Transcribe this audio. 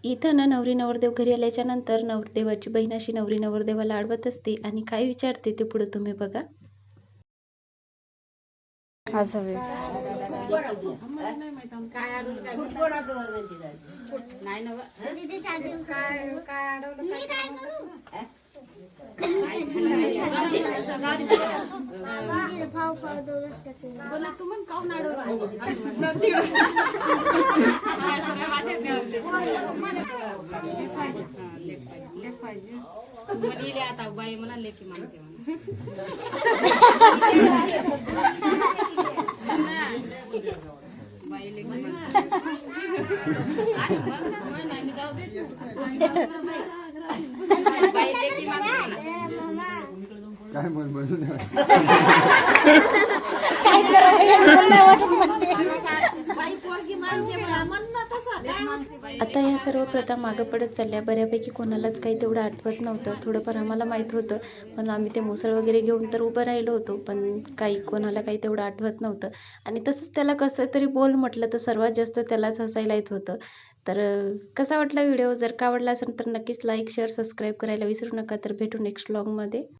इथं ना नवरी नवरदेव घरी आल्याच्या नंतर नवरदेवाची बहीण अशी नवरी नवरदेवाला अडवत असते आणि काय विचारते ते पुढे तुम्ही बघा. आता बाई म्हणाले की मानते काय बोलून आता ह्या सर्व प्रथा मागं पडत चालल्या. बऱ्यापैकी कोणालाच काही तेवढं आठवत नव्हतं. थोडंफार आम्हाला माहीत होतं, पण आम्ही ते मुसळ वगैरे घेऊन तर उभं राहिलो होतो, पण कोणाला काही तेवढं आठवत नव्हतं. आणि तसंच त्याला कसं तरी बोल म्हटलं तर सर्वात जास्त त्यालाच हसायला येत होतं. तर कसा वाटला व्हिडिओ? जर का आवडला असेल तर नक्कीच लाईक, शेअर, सबस्क्राईब करायला विसरू नका. तर भेटू नेक्स्ट व्लॉगमध्ये.